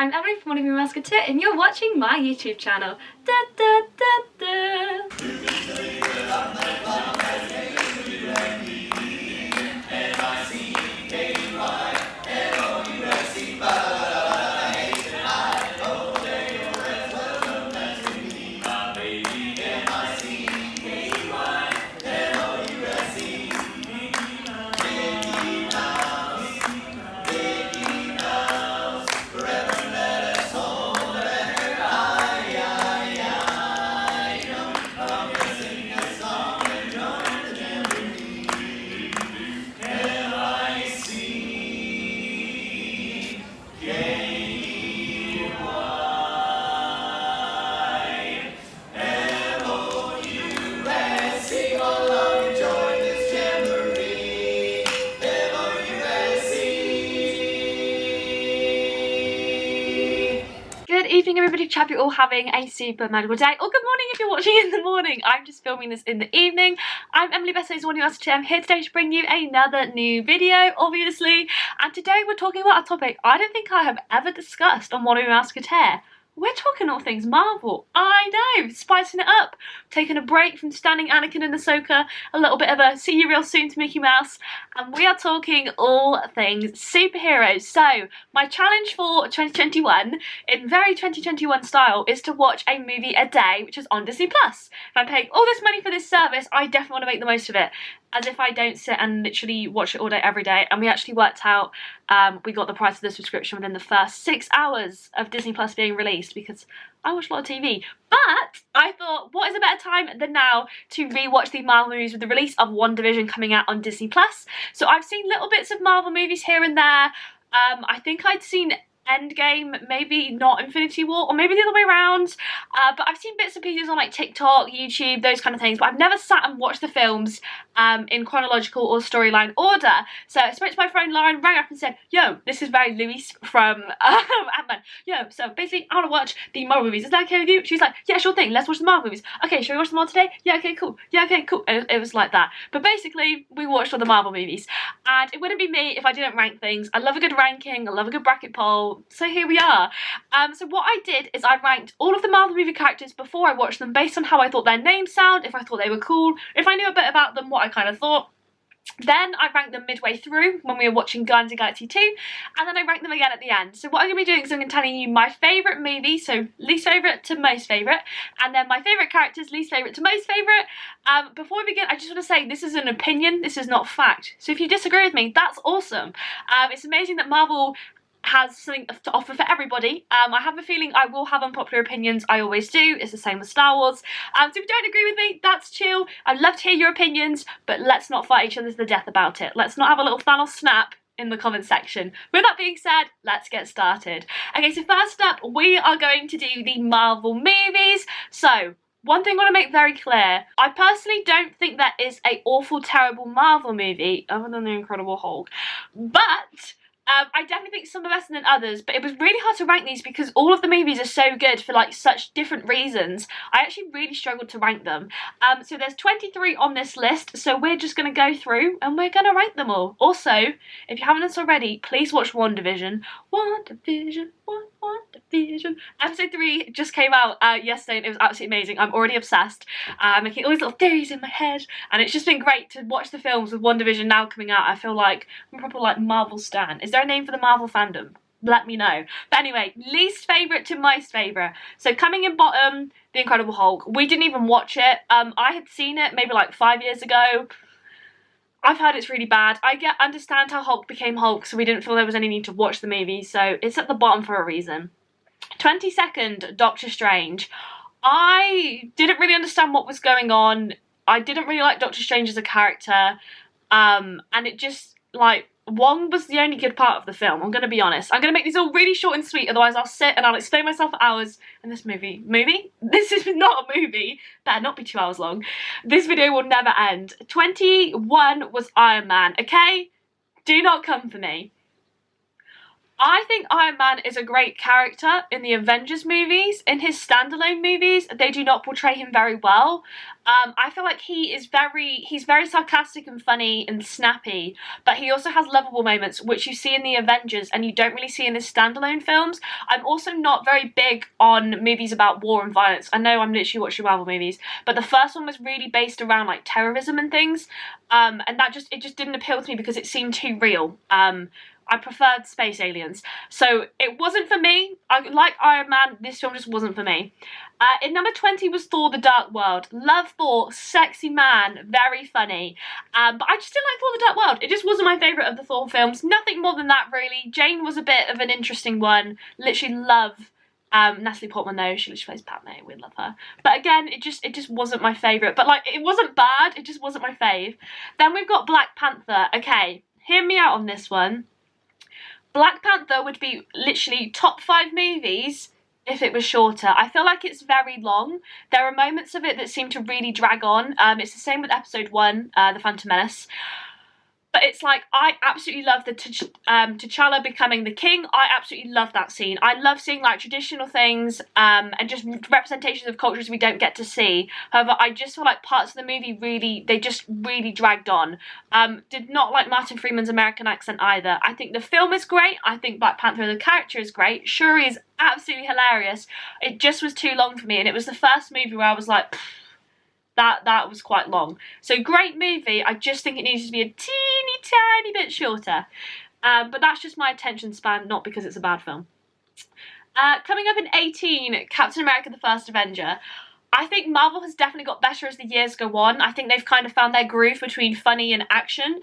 I'm Emily from Mouseketeer and you're watching my YouTube channel. Da, da, da, da. Good evening everybody, hope you're all having a super magical day, or good morning if you're watching in the morning. I'm just filming this in the evening. I'm Emily Besso's One Today. I'm here today to bring you another new video, obviously, and today we're talking about a topic I don't think I have ever discussed on One Mouseketeer. We're talking all things Marvel. I know, spicing it up, taking a break from standing Anakin and Ahsoka, a little bit of a see you real soon to Mickey Mouse, and we are talking all things superheroes. So, my challenge for 2021, in very 2021 style, is to watch a movie a day, which is on Disney+. If I'm paying all this money for this service, I definitely want to make the most of it. As if I don't sit and literally watch it all day every day. And we actually worked out, we got the price of the subscription within the first 6 hours of Disney Plus being released, because I watch a lot of TV. But I thought, what is a better time than now to rewatch the Marvel movies with the release of WandaVision coming out on Disney Plus. So I've seen little bits of Marvel movies here and there. I think I'd seen Endgame, maybe not Infinity War, or maybe the other way around, but I've seen bits and pieces on like TikTok, YouTube, those kind of things, but I've never sat and watched the films in chronological or storyline order. So I spoke to my friend Lauren, rang up and said, yo, this is very Louise from Ant-Man. Yo, so basically I want to watch the Marvel movies, is that okay with you? She's like, yeah, sure thing, let's watch the Marvel movies. Okay, shall we watch them all today? Yeah, okay, cool. Yeah, okay, cool. And it was like that. But basically, we watched all the Marvel movies, and it wouldn't be me if I didn't rank things. I love a good ranking, I love a good bracket poll. So here we are. So what I did is I ranked all of the Marvel movie characters before I watched them based on how I thought their names sound, if I thought they were cool, if I knew a bit about them, what I kind of thought. Then I ranked them midway through when we were watching Guardians of the Galaxy 2, and then I ranked them again at the end. So what I'm going to be doing is I'm going to be telling you my favourite movie, so least favourite to most favourite, and then my favourite characters, least favourite to most favourite. Before we begin, I just want to say this is an opinion, this is not fact. So if you disagree with me, that's awesome. It's amazing that Marvel has something to offer for everybody. I have a feeling I will have unpopular opinions, I always do, it's the same with Star Wars. So if you don't agree with me, that's chill. I'd love to hear your opinions, but let's not fight each other to the death about it. Let's not have a little Thanos snap in the comment section. With that being said, let's get started. Okay, so first up, we are going to do the Marvel movies. So, one thing I want to make very clear, I personally don't think there is a awful, terrible Marvel movie, other than The Incredible Hulk, but I definitely think some are better than others, but it was really hard to rank these because all of the movies are so good for like such different reasons. I actually really struggled to rank them. So there's 23 on this list, so we're just going to go through and we're going to rank them all. Also, if you haven't done so already, please watch WandaVision. WandaVision. Episode 3 just came out yesterday and it was absolutely amazing. I'm already obsessed. I'm making all these little theories in my head, and it's just been great to watch the films with WandaVision now coming out. I feel like I'm a proper like Marvel stan. Is there a name for the Marvel fandom? Let me know. But anyway, least favourite to most favourite. So coming in bottom, The Incredible Hulk. We didn't even watch it. I had seen it maybe like 5 years ago. I've heard it's really bad. I understand how Hulk became Hulk, so we didn't feel there was any need to watch the movie, so it's at the bottom for a reason. 22nd, Doctor Strange. I didn't really understand what was going on. I didn't really like Doctor Strange as a character, and it just, like, Wong was the only good part of the film, I'm going to be honest. I'm going to make these all really short and sweet, otherwise I'll sit and I'll explain myself for hours. And this movie? This is not a movie. Better not be 2 hours long. This video will never end. 21 was Iron Man, okay? Do not come for me. I think Iron Man is a great character in the Avengers movies. In his standalone movies, they do not portray him very well. I feel like he's very sarcastic and funny and snappy, but he also has lovable moments, which you see in the Avengers and you don't really see in his standalone films. I'm also not very big on movies about war and violence. I know I'm literally watching Marvel movies, but the first one was really based around like terrorism and things, and it just didn't appeal to me because it seemed too real. I preferred space aliens. So it wasn't for me. I like Iron Man, this film just wasn't for me. In number 20 was Thor: The Dark World. Love Thor, sexy man, very funny. But I just didn't like Thor: The Dark World. It just wasn't my favourite of the Thor films. Nothing more than that, really. Jane was a bit of an interesting one. Literally love Natalie Portman though. She literally plays Padme. We love her. But again, it just wasn't my favourite. But like, it wasn't bad. It just wasn't my fave. Then we've got Black Panther. Okay, hear me out on this one. Black Panther would be literally top 5 movies if it was shorter. I feel like it's very long. There are moments of it that seem to really drag on. It's the same with episode 1, The Phantom Menace. But it's like, I absolutely love the T'Challa becoming the king. I absolutely love that scene. I love seeing like traditional things and just representations of cultures we don't get to see. However, I just feel like parts of the movie they just really dragged on. Did not like Martin Freeman's American accent either. I think the film is great. I think Black Panther the character is great. Shuri is absolutely hilarious. It just was too long for me, and it was the first movie where I was like, that was quite long. So great movie, I just think it needs to be a teeny tiny bit shorter. But that's just my attention span, not because it's a bad film. Coming up in 18, Captain America: The First Avenger. I think Marvel has definitely got better as the years go on. I think they've kind of found their groove between funny and action.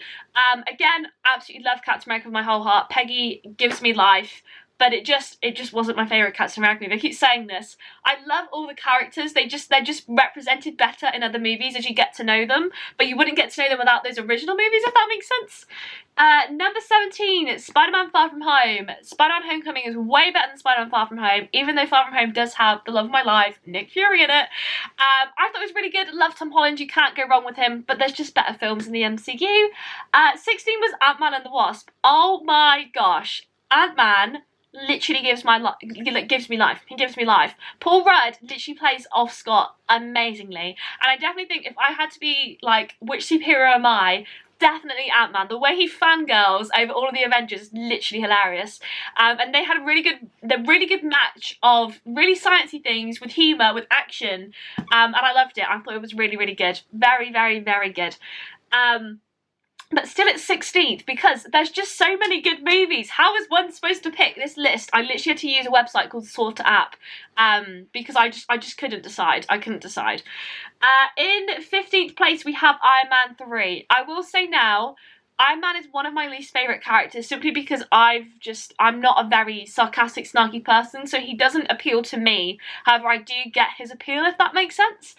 Again, absolutely love Captain America with my whole heart. Peggy gives me life. But it just wasn't my favourite Captain America movie. I keep saying this. I love all the characters. They're just represented better in other movies as you get to know them. But you wouldn't get to know them without those original movies, if that makes sense. Number 17, Spider-Man: Far From Home. Spider-Man: Homecoming is way better than Spider-Man: Far From Home, even though Far From Home does have the love of my life, Nick Fury, in it. I thought it was really good. Love Tom Holland. You can't go wrong with him. But there's just better films in the MCU. 16 was Ant-Man and the Wasp. Oh my gosh. Ant-Man literally gives me life. He gives me life. Paul Rudd literally plays off Scott amazingly, and I definitely think if I had to be like, which superhero am I? Definitely Ant-Man. The way he fangirls over all of the Avengers is literally hilarious. And they had a really good match of really sciencey things with humour, with action, and I loved it. I thought it was really, really good. Very, very, very good. But still it's 16th because there's just so many good movies. How is one supposed to pick this list? I literally had to use a website called Sorter App because I just couldn't decide. I couldn't decide. In 15th place we have Iron Man 3. I will say now, Iron Man is one of my least favourite characters simply because I'm not a very sarcastic, snarky person, so he doesn't appeal to me. However, I do get his appeal, if that makes sense.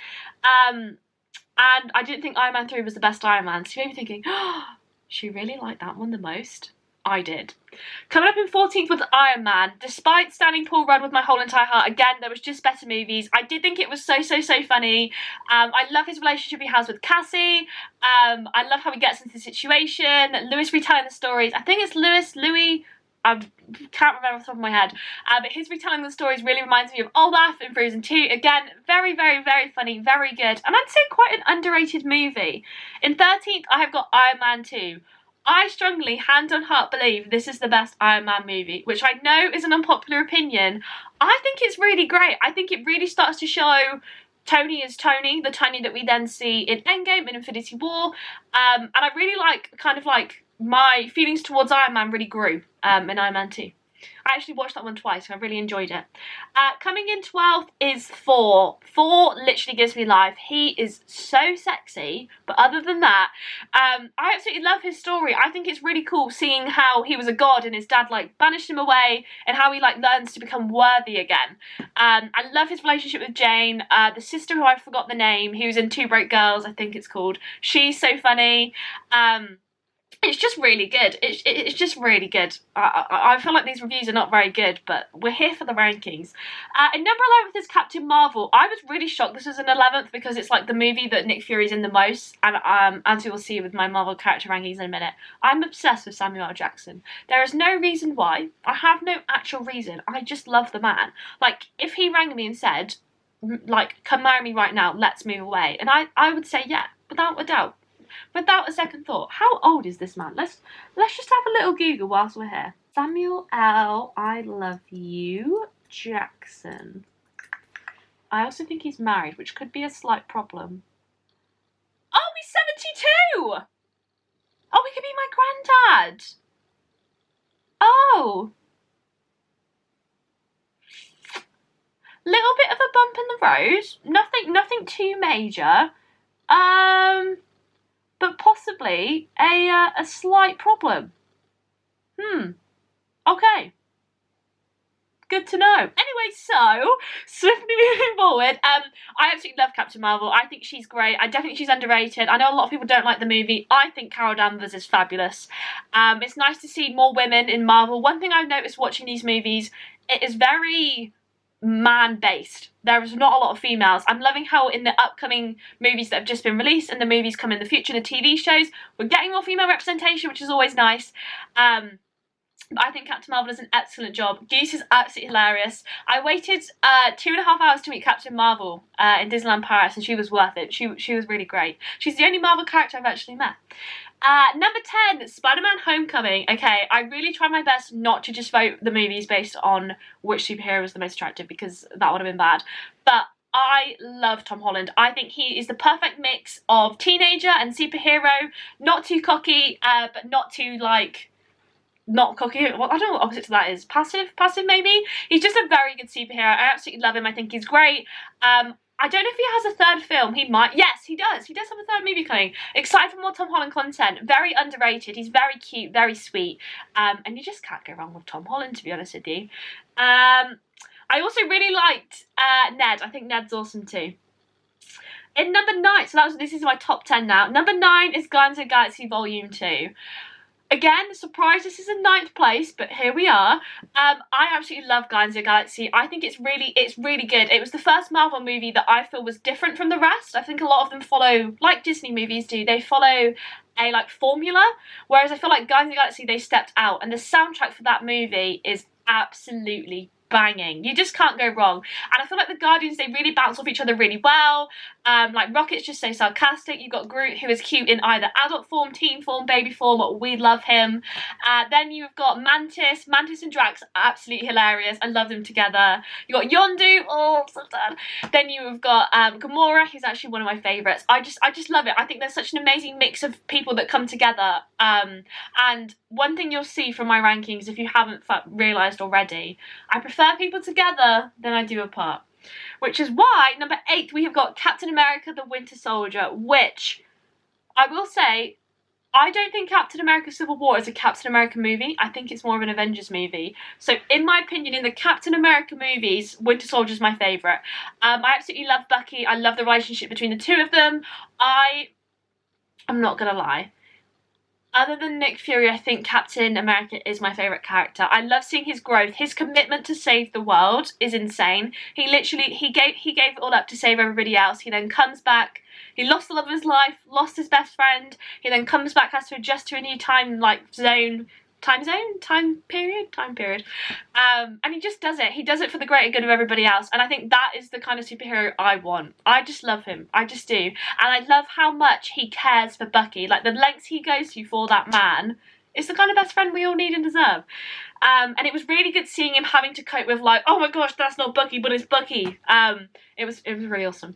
And I didn't think Iron Man 3 was the best Iron Man, so you may be thinking, oh, she really liked that one the most? I did. Coming up in 14th was Iron Man. Despite standing Paul Rudd with my whole entire heart, again, there was just better movies. I did think it was so funny. I love his relationship he has with Cassie. I love how he gets into the situation. Lewis retelling the stories. I think it's Louis. I can't remember off the top of my head, but his retelling the stories really reminds me of Olaf in Frozen 2. Again, very, very, very funny, very good, and I'd say quite an underrated movie. In 13th, I have got Iron Man 2. I strongly, hand on heart, believe this is the best Iron Man movie, which I know is an unpopular opinion. I think it's really great. I think it really starts to show Tony is Tony, the Tony that we then see in Endgame, in Infinity War, and I really like, my feelings towards Iron Man really grew in Iron Man 2. I actually watched that one twice, and I really enjoyed it. Coming in 12th is Thor. Thor literally gives me life. He is so sexy, but other than that, I absolutely love his story. I think it's really cool seeing how he was a god and his dad banished him away, and how he learns to become worthy again. I love his relationship with Jane, the sister who I forgot the name, who's in Two Broke Girls, I think it's called. She's so funny. It's just really good. It's just really good. I feel like these reviews are not very good, but we're here for the rankings. In number 11th is Captain Marvel. I was really shocked this was an 11th because it's like the movie that Nick Fury's in the most, and as you will see with my Marvel character rankings in a minute, I'm obsessed with Samuel L. Jackson. There is no reason why. I have no actual reason. I just love the man. Like, if he rang me and said, like, come marry me right now, let's move away, and I would say yeah, without a doubt. Without a second thought. How old is this man? Let's just have a little Google whilst we're here. Samuel L. I love you Jackson. I also think he's married, which could be a slight problem. Oh, he's 72! Oh, he could be my granddad. Oh. Little bit of a bump in the road. Nothing too major. But possibly a slight problem. Okay. Good to know. Anyway, so, swiftly moving forward, I absolutely love Captain Marvel. I think she's great. I definitely think she's underrated. I know a lot of people don't like the movie. I think Carol Danvers is fabulous. It's nice to see more women in Marvel. One thing I've noticed watching these movies, it is very man-based. There is not a lot of females. I'm loving how in the upcoming movies that have just been released and the movies come in the future, the TV shows, we're getting more female representation, which is always nice. I think Captain Marvel does an excellent job. Goose is absolutely hilarious. I waited 2.5 hours to meet Captain Marvel in Disneyland Paris, and she was worth it. She was really great. She's the only Marvel character I've actually met. Number 10, Spider-Man Homecoming. Okay, I really try my best not to just vote the movies based on which superhero was the most attractive, because that would have been bad. But I love Tom Holland. I think he is the perfect mix of teenager and superhero. Not too cocky, but not too, like, not cocky. Well, I don't know what opposite to that is. Passive maybe? He's just a very good superhero. I absolutely love him. I think he's great. I don't know if he has a third film. He might. Yes, he does. He does have a third movie coming. Excited for more Tom Holland content. Very underrated. He's very cute, very sweet. And you just can't go wrong with Tom Holland, to be honest with you. I also really liked Ned. I think Ned's awesome too. In number 9, so this is my top 10 now. Number 9 is Guardians of the Galaxy Volume 2. Again, surprise, this is in 9th place, but here we are. I absolutely love Guardians of the Galaxy. I think it's really good. It was the first Marvel movie that I feel was different from the rest. I think a lot of them follow, like Disney movies do, they follow a like formula, whereas I feel like Guardians of the Galaxy, they stepped out, and the soundtrack for that movie is absolutely banging. You just can't go wrong. And I feel like the Guardians, they really bounce off each other really well. Like Rocket's just so sarcastic. You've got Groot, who is cute in either adult form, teen form, baby form. We love him. Then you've got Mantis. Mantis and Drax, absolutely hilarious. I love them together. You've got Yondu. Oh, so sad. Then you've got Gamora, who's actually one of my favourites. I just love it. I think there's such an amazing mix of people that come together. And one thing you'll see from my rankings, if you haven't realised already, I prefer people together than I do apart. Which is why, number 8, we have got Captain America the Winter Soldier, which, I will say, I don't think Captain America Civil War is a Captain America movie. I think it's more of an Avengers movie. So, in my opinion, in the Captain America movies, Winter Soldier is my favourite. I absolutely love Bucky. I love the relationship between the two of them. I'm not going to lie. Other than Nick Fury, I think Captain America is my favourite character. I love seeing his growth. His commitment to save the world is insane. He gave it all up to save everybody else. He then comes back. He lost the love of his life, lost his best friend. He then comes back, has to adjust to a new time period. And he just does it. He does it for the greater good of everybody else. And I think that is the kind of superhero I want. I just love him. I just do. And I love how much he cares for Bucky. Like, the lengths he goes to for that man is the kind of best friend we all need and deserve. And it was really good seeing him having to cope with, like, oh my gosh, that's not Bucky, but it's Bucky. It was really awesome.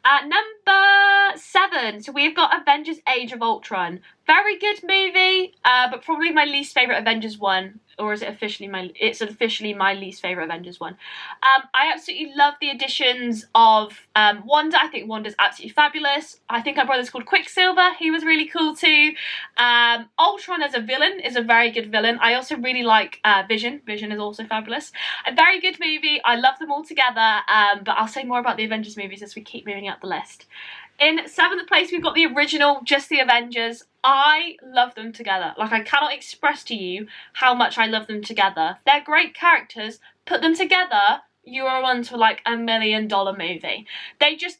Number 7, so we've got Avengers Age of Ultron. Very good movie, but probably my least favourite Avengers one. Or is it officially it's officially my least favourite Avengers one. I absolutely love the additions of Wanda. I think Wanda's absolutely fabulous. I think her brother's called Quicksilver. He was really cool too. Ultron as a villain is a very good villain. I also really like Vision. Vision is also fabulous. A very good movie. I love them all together. But I'll say more about the Avengers movies as we keep moving up the list. In 7th place, we've got the original Just the Avengers. I love them together. Like, I cannot express to you how much I love them together. They're great characters. Put them together, you are on to like $1 million movie. They just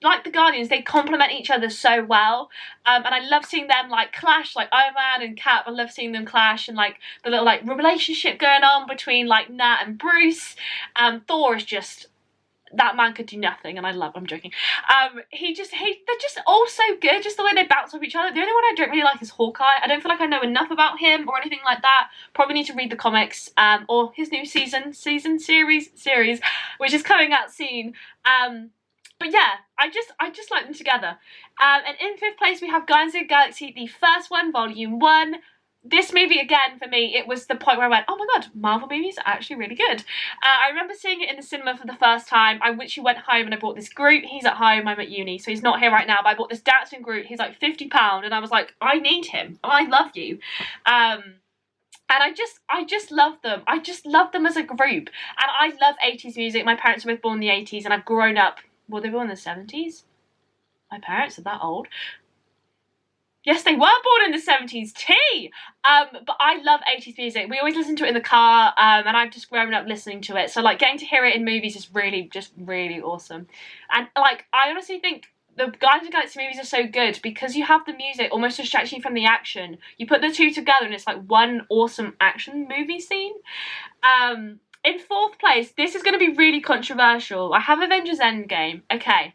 like the Guardians, they complement each other so well. And I love seeing them like clash, like Iron Man and Cap. I love seeing them clash, and like the little like relationship going on between like Nat and Bruce. Thor is just, that man could do nothing, and I'm joking. They're just all so good, just the way they bounce off each other. The only one I don't really like is Hawkeye. I don't feel like I know enough about him or anything like that. Probably need to read the comics, or his new series, which is coming out soon. But yeah, I just like them together. And in 5th place, we have Guardians of the Galaxy, the first one, Volume 1. This movie, again, for me, it was the point where I went, oh my god, Marvel movies are actually really good. I remember seeing it in the cinema for the first time. I literally went home and I bought this Groot. He's at home, I'm at uni, so he's not here right now, but I bought this dancing Groot. He's like £50, and I was like, I need him. I love you. And I just love them. I just love them as a group. And I love 80s music. My parents were both born in the 80s, and I've grown up, well, they were born in the 70s? My parents are that old. Yes, they were born in the 70s, but I love 80s music. We always listen to it in the car, and I've just grown up listening to it. So, like, getting to hear it in movies is really awesome. And, like, I honestly think the Guardians of the Galaxy movies are so good because you have the music almost distracting you from the action. You put the two together and it's like one awesome action movie scene. In 4th place, this is going to be really controversial. I have Avengers Endgame. Okay.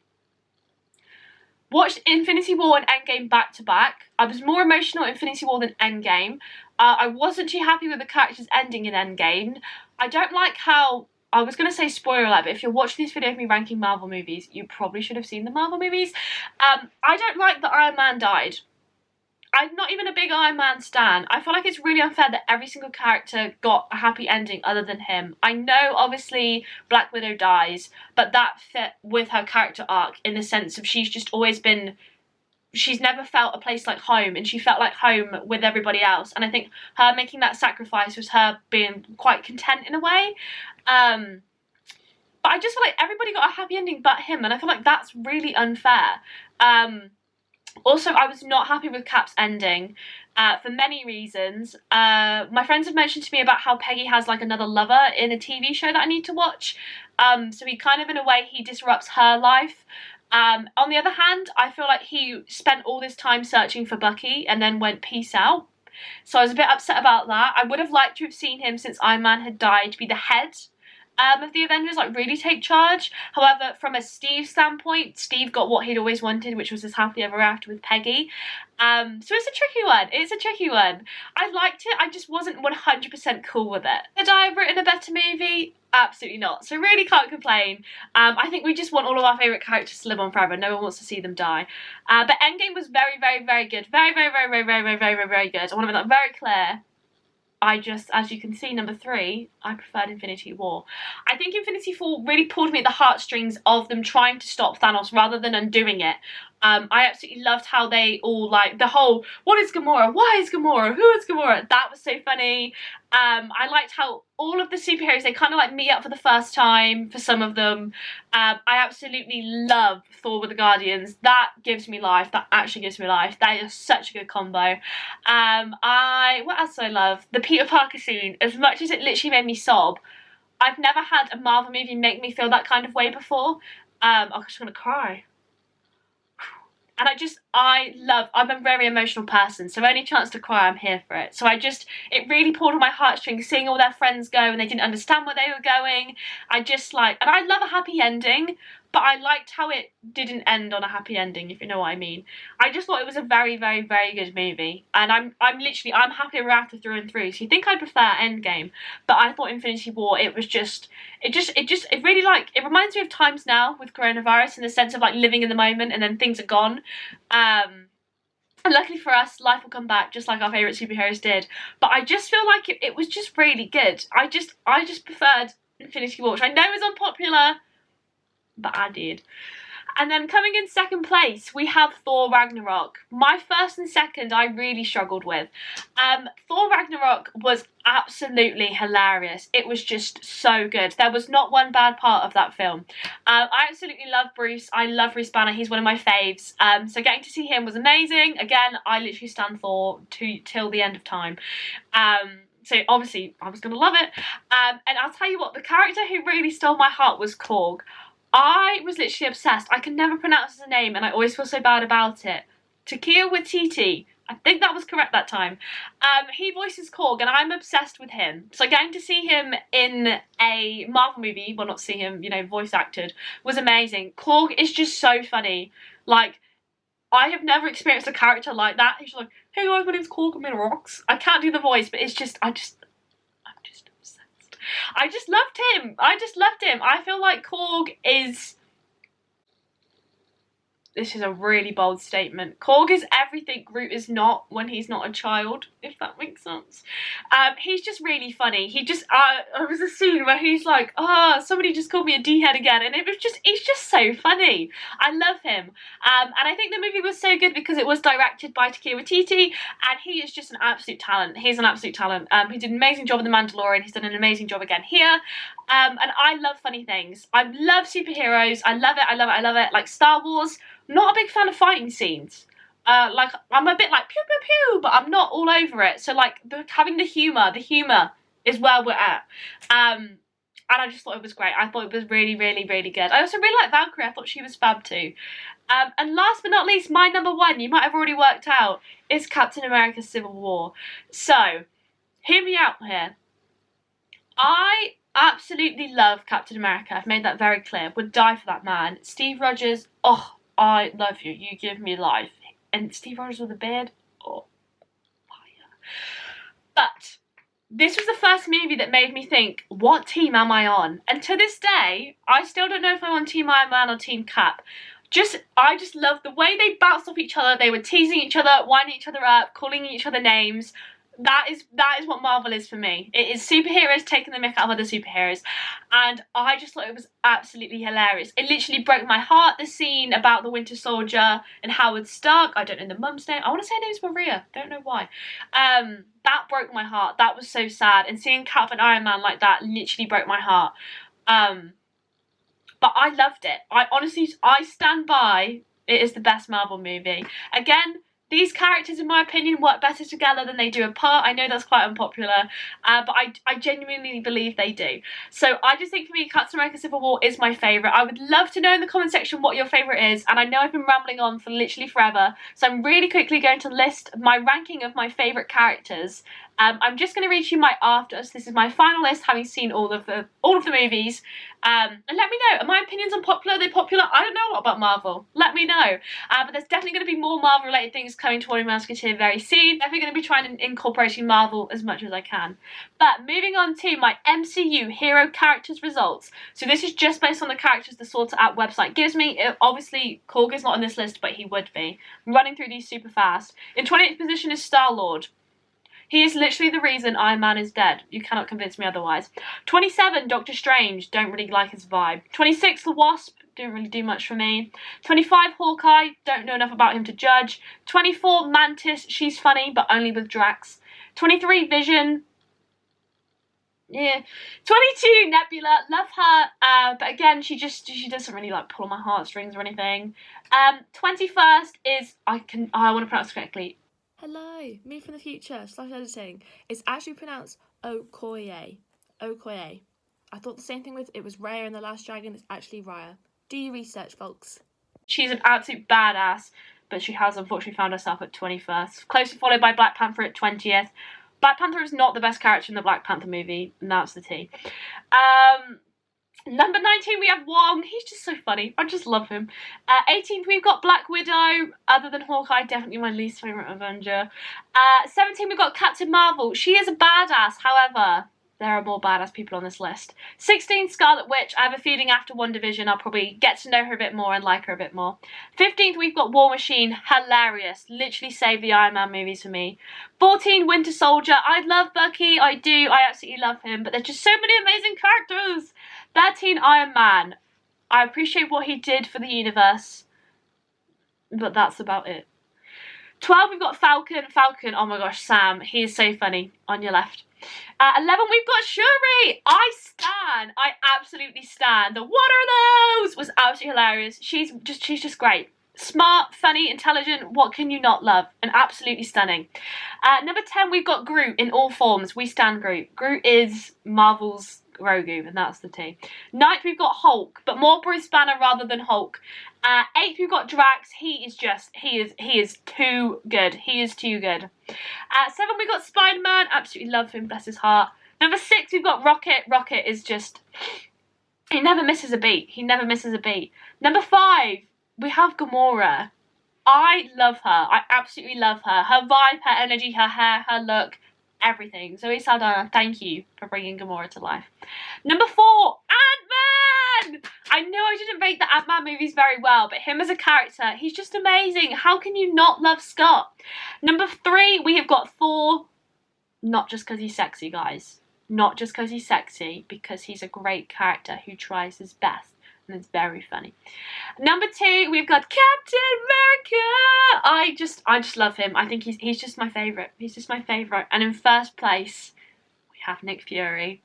Watched Infinity War and Endgame back to back. I was more emotional in Infinity War than Endgame. I wasn't too happy with the characters ending in Endgame. I don't like how, I was going to say spoiler alert, but if you're watching this video of me ranking Marvel movies, you probably should have seen the Marvel movies. I don't like that Iron Man died. I'm not even a big Iron Man stan. I feel like it's really unfair that every single character got a happy ending other than him. I know, obviously, Black Widow dies, but that fit with her character arc in the sense of she's just always been, she's never felt a place like home, and she felt like home with everybody else. And I think her making that sacrifice was her being quite content in a way. But I just feel like everybody got a happy ending but him, and I feel like that's really unfair. Also, I was not happy with Cap's ending for many reasons. My friends have mentioned to me about how Peggy has like another lover in a TV show that I need to watch. So he kind of, in a way, he disrupts her life. On the other hand, I feel like he spent all this time searching for Bucky and then went peace out. So I was a bit upset about that. I would have liked to have seen him, since Iron Man had died, be the head of the Avengers, like really take charge. However, from a Steve standpoint, Steve got what he'd always wanted, which was his happily ever after with Peggy. So it's a tricky one. It's a tricky one. I liked it, I just wasn't 100% cool with it. Could I have written a better movie? Absolutely not. So really can't complain. I think we just want all of our favourite characters to live on forever. No one wants to see them die. But Endgame was very good. Very good. I want to make that very clear. I just, as you can see, number 3, I preferred Infinity War. I think Infinity War really pulled me at the heartstrings of them trying to stop Thanos rather than undoing it. I absolutely loved how they all, like, the whole, what is Gamora? Why is Gamora? Who is Gamora? That was so funny. I liked how all of the superheroes, they kind of like meet up for the first time for some of them. I absolutely love Thor with the Guardians. That gives me life. That actually gives me life. That is such a good combo. What else do I love? The Peter Parker scene. As much as it literally made me sob, I've never had a Marvel movie make me feel that kind of way before. I'm just gonna cry. And I'm a very emotional person, so any chance to cry, I'm here for it. So it really pulled on my heartstrings, seeing all their friends go and they didn't understand where they were going. And I love a happy ending, but I liked how it didn't end on a happy ending, if you know what I mean. I just thought it was a very good movie. And I'm happy ever after through and through. So you think I'd prefer Endgame, but I thought Infinity War, it really, like, it reminds me of times now with coronavirus, in the sense of like living in the moment and then things are gone. And luckily for us, life will come back just like our favourite superheroes did. But I just feel like it was just really good. I just preferred Infinity War, which I know is unpopular, but I did. And then coming in second place, we have Thor Ragnarok. My first and second I really struggled with. Thor Ragnarok was absolutely hilarious. It was just so good. There was not one bad part of that film. I absolutely love Bruce. I love Bruce Banner. He's one of my faves. So getting to see him was amazing. Again, I literally stand Thor till the end of time. So obviously I was going to love it. And I'll tell you what, the character who really stole my heart was Korg. I was literally obsessed. I can never pronounce his name and I always feel so bad about it. Taika Waititi. I think that was correct that time. He voices Korg and I'm obsessed with him. So getting to see him in a Marvel movie, well not see him, you know, voice acted, was amazing. Korg is just so funny. Like, I have never experienced a character like that. He's like, hey guys, my name's Korg, I'm in rocks. I can't do the voice, but it's just, I'm just obsessed. I just loved him. I feel like Korg is... This is a really bold statement. Korg is everything Groot is not when he's not a child, if that makes sense. He's just really funny. There was a scene where he's like, somebody just called me a D-head again. And he's just so funny. I love him. And I think the movie was so good because it was directed by Taika Waititi. And he is just an absolute talent. He's an absolute talent. He did an amazing job in The Mandalorian. He's done an amazing job again here. And I love funny things. I love superheroes. I love it. Like Star Wars. Not a big fan of fighting scenes. Like, I'm a bit like pew pew pew, but I'm not all over it. So like having the humour is where we're at. And I just thought it was great. I thought it was really, really, really good. I also really like Valkyrie. I thought she was fab too. And last but not least, my number one, you might have already worked out, is Captain America Civil War. So, hear me out here. I absolutely love Captain America. I've made that very clear. Would die for that man. Steve Rogers, oh, I love you. You give me life. And Steve Rogers with a beard, oh, fire. But this was the first movie that made me think, what team am I on? And to this day, I still don't know if I'm on Team Iron Man or Team Cap. I just love the way they bounced off each other. They were teasing each other, winding each other up, calling each other names. That is what Marvel is for me. It is superheroes taking the mick out of other superheroes. And I just thought it was absolutely hilarious. It literally broke my heart, the scene about the Winter Soldier and Howard Stark. I don't know the mum's name. I want to say her name's Maria. Don't know why. That broke my heart. That was so sad. And seeing Cap and Iron Man like that literally broke my heart. But I loved it. I stand by it is the best Marvel movie. Again, these characters, in my opinion, work better together than they do apart. I know that's quite unpopular, but I genuinely believe they do. So I just think for me, Captain America Civil War is my favourite. I would love to know in the comment section what your favourite is, and I know I've been rambling on for literally forever, so I'm really quickly going to list my ranking of my favourite characters. I'm just going to read you my afters. This is my final list, having seen all of the movies. And let me know, are my opinions unpopular? Are they popular? I don't know a lot about Marvel. Let me know. But there's definitely going to be more Marvel-related things coming toward Mouseketeer very soon. Definitely going to be trying to incorporating Marvel as much as I can. But moving on to my MCU hero characters results. So this is just based on the characters the Sorter app website gives me. Obviously, Korg is not on this list, but he would be. I'm running through these super fast. In 28th position is Star-Lord. He is literally the reason Iron Man is dead. You cannot convince me otherwise. 27, Doctor Strange. Don't really like his vibe. 26, The Wasp. Didn't really do much for me. 25, Hawkeye. Don't know enough about him to judge. 24, Mantis. She's funny, but only with Drax. 23, Vision. Yeah. 22, Nebula. Love her. But again, she doesn't really like pull on my heartstrings or anything. 21st is, I want to pronounce it correctly. Hello, me from the future, /editing. It's actually pronounced Okoye. Okoye. I thought the same thing with it was Raya in The Last Dragon. It's actually Raya. Do your research, folks. She's an absolute badass, but she has unfortunately found herself at 21st. Closely followed by Black Panther at 20th. Black Panther is not the best character in the Black Panther movie, and that's the tea. Number 19, we have Wong. He's just so funny. I just love him. 18th, we've got Black Widow. Other than Hawkeye, definitely my least favourite Avenger. 17, we've got Captain Marvel. She is a badass, however, there are more badass people on this list. 16, Scarlet Witch. I have a feeling after WandaVision, I'll probably get to know her a bit more and like her a bit more. 15th, we've got War Machine. Hilarious. Literally saved the Iron Man movies for me. 14, Winter Soldier. I love Bucky. I do. I absolutely love him. But there's just so many amazing characters. 13, Iron Man. I appreciate what he did for the universe, but that's about it. 12, we've got Falcon. Falcon, oh my gosh, Sam, he is so funny. On your left. 11, we've got Shuri. I absolutely stan. The "what are those" was absolutely hilarious. She's just great. Smart, funny, intelligent. What can you not love? And absolutely stunning. Number 10, we've got Groot in all forms. We stan Groot. Groot is Marvel's Grogu, and that's the T. 9th, we've got Hulk, but more Bruce Banner rather than Hulk. 8th, we've got Drax. He is too good. He is too good. 7, we've got Spider-Man. Absolutely love him, bless his heart. Number 6, we've got Rocket. Rocket is just, he never misses a beat. He never misses a beat. Number 5, we have Gamora. I love her. I absolutely love her. Her vibe, her energy, her hair, her look, everything. Zoe Saldana, thank you for bringing Gamora to life. Number 4, Ant-Man! I know I didn't rate the Ant-Man movies very well, but him as a character, he's just amazing. How can you not love Scott? Number 3, we have got Thor. Not just because he's sexy, guys. Not just because he's sexy, because he's a great character who tries his best. And it's very funny. Number 2, we've got Captain America. I just love him. I think he's just my favourite. He's just my favourite. And in first place, we have Nick Fury.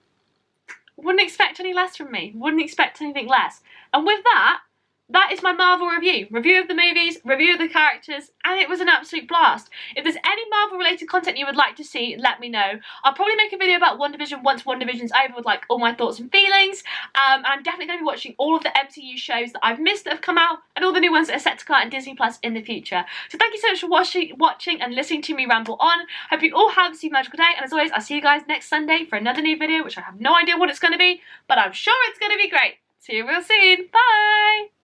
Wouldn't expect any less from me. Wouldn't expect anything less. And with that, that is my Marvel review. Review of the movies, review of the characters, and it was an absolute blast. If there's any Marvel related content you would like to see, let me know. I'll probably make a video about WandaVision once WandaVision's over with like all my thoughts and feelings. I'm definitely going to be watching all of the MCU shows that I've missed that have come out and all the new ones that are set to come out in Disney Plus in the future. So thank you so much for watching and listening to me ramble on. Hope you all have a super magical day, and as always, I'll see you guys next Sunday for another new video, which I have no idea what it's going to be, but I'm sure it's going to be great. See you real soon. Bye!